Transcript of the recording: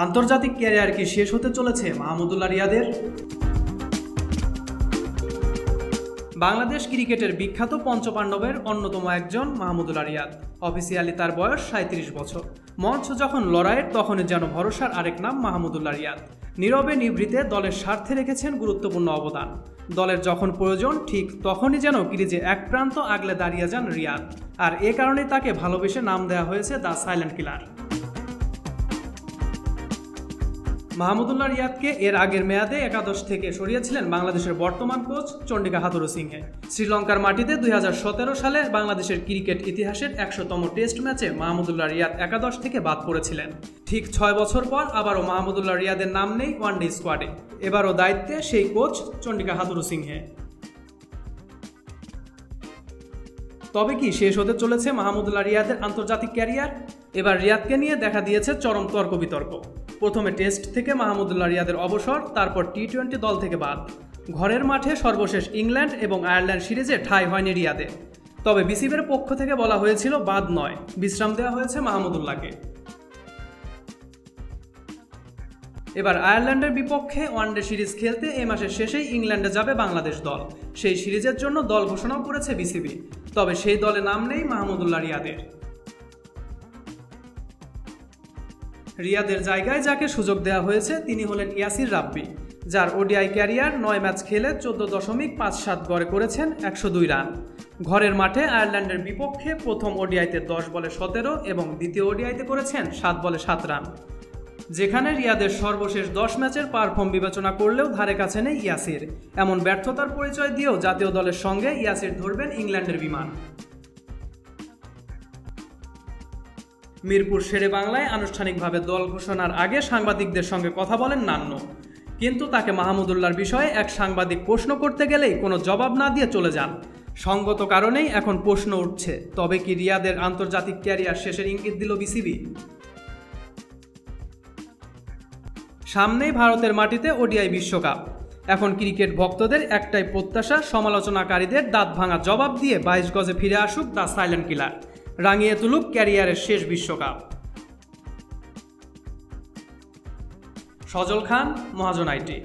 আন্তর্জাতিক ক্যারিয়ার কি শেষ হতে চলেছে মাহমুদুল্লাহ রিয়াদের? বাংলাদেশ ক্রিকেটের বিখ্যাত পঞ্চপাণ্ডবের অন্যতম একজন মাহমুদুল্লাহ রিয়াদ। অফিসিয়ালি তার বয়স 37 বছর। মঞ্চ যখন লড়াইয়ের তখনই যেন ভরসার আরেক নাম মাহমুদুল্লাহ রিয়াদ। নীরবে নিভৃতে দলের স্বার্থে রেখেছেন গুরুত্বপূর্ণ অবদান। দলের যখন প্রয়োজন ঠিক তখনই যেন ক্রিজে এক প্রান্ত আগলে দাঁড়িয়ে যান রিয়াদ। আর এ কারণেই তাকে ভালোবেসে নাম দেওয়া হয়েছে দ্য সাইলেন্ট কিলার। মাহমুদুল্লাহ রিয়াদকে এর আগের মেয়াদে একাদশ থেকে সরিয়েছিলেন বাংলাদেশের বর্তমান কোচ চন্ডিকা হাথুরুসিংহে। শ্রীলঙ্কার মাটিতে 2017 সালে বাংলাদেশের ক্রিকেট ইতিহাসের 100তম টেস্ট ম্যাচে মাহমুদুল্লাহ রিয়াদ একাদশ থেকে বাদ পড়েছিলেন। ঠিক 6 বছর পর আবারও মাহমুদুল্লাহ রিয়াদের নাম নেই ওয়ানডে স্কোয়াডে। এবারও দায়িত্বে সেই কোচ চন্ডিকা হাথুরুসিংহে। তবে কি শেষ হতে চলেছে মাহমুদুল্লাহ রিয়াদের আন্তর্জাতিক ক্যারিয়ার? এবার রিয়াদকে নিয়ে দেখা দিয়েছে চরম তর্ক বিতর্ক। প্রথমে টেস্ট থেকে মাহমুদুল্লাহ রিয়াদের অবসর, তারপর টি-20 দল থেকে বাদ। ঘরের মাঠে সর্বশেষ ইংল্যান্ড এবং আয়ারল্যান্ড সিরিজে ঠাঁই হয়নি রিয়াদে। তবে বিসিবির পক্ষ থেকে বলা হয়েছিল বাদ নয়, বিশ্রাম দেওয়া হয়েছে মাহমুদুল্লাহকে। এবার আয়ারল্যান্ডের বিপক্ষে ওয়ানডে সিরিজ খেলতে এই মাসের শেষেই ইংল্যান্ডে যাবে বাংলাদেশ দল। সেই সিরিজের জন্য দল ঘোষণাও করেছে বিসিবি। তবে সেই দলে নাম নেই মাহমুদুল্লাহ রিয়াদের। রিয়াদের জায়গায় যাকে সুযোগ দেওয়া হয়েছে তিনি হলেন ইয়াসির রাব্বি, যার ওডিআই ক্যারিয়ার 9 ম্যাচ খেলে 14.57 গড়ে করেছেন 102 রান। ঘরের মাঠে আয়ারল্যান্ডের বিপক্ষে প্রথম ওডিআইতে 10 বলে 17 এবং দ্বিতীয় ওডিআইতে করেছেন 7 বলে 7 রান। যেখানে রিয়াদের সর্বশেষ 10 ম্যাচের পারফর্ম বিবেচনা করলেও ধারে কাছে নেই ইয়াসির। এমন ব্যর্থতার পরিচয় দিয়েও জাতীয় দলের সঙ্গে ইয়াসির ধরবেন ইংল্যান্ডের বিমান। মিরপুর শেরে বাংলায় আনুষ্ঠানিকভাবে দল ঘোষণার আগে সাংবাদিকদের সঙ্গে কথা বলেন নান্ন। কিন্তু তাকে মাহমুদুল্লাহর বিষয়ে এক সাংবাদিক প্রশ্ন করতে গেলেই কোনো জবাব না দিয়ে চলে যান। সঙ্গত কারণেই এখন প্রশ্ন উঠছে, তবে কি রিয়াদের আন্তর্জাতিক ক্যারিয়ার শেষের ইঙ্গিত দিল বিসিবি? সামনেই ভারতের মাটিতে ওডিআই বিশ্বকাপ। এখন ক্রিকেট ভক্তদের একটাই প্রত্যাশা, সমালোচনাকারীদের দাঁত ভাঙা জবাব দিয়ে 22 গজে ফিরে আসুক দ্য সাইলেন্ট কিলার, রাঙিয়ে তুলুক ক্যারিয়ারের শেষ বিশ্বকাপ। সজল খান, মহাজন আইটি।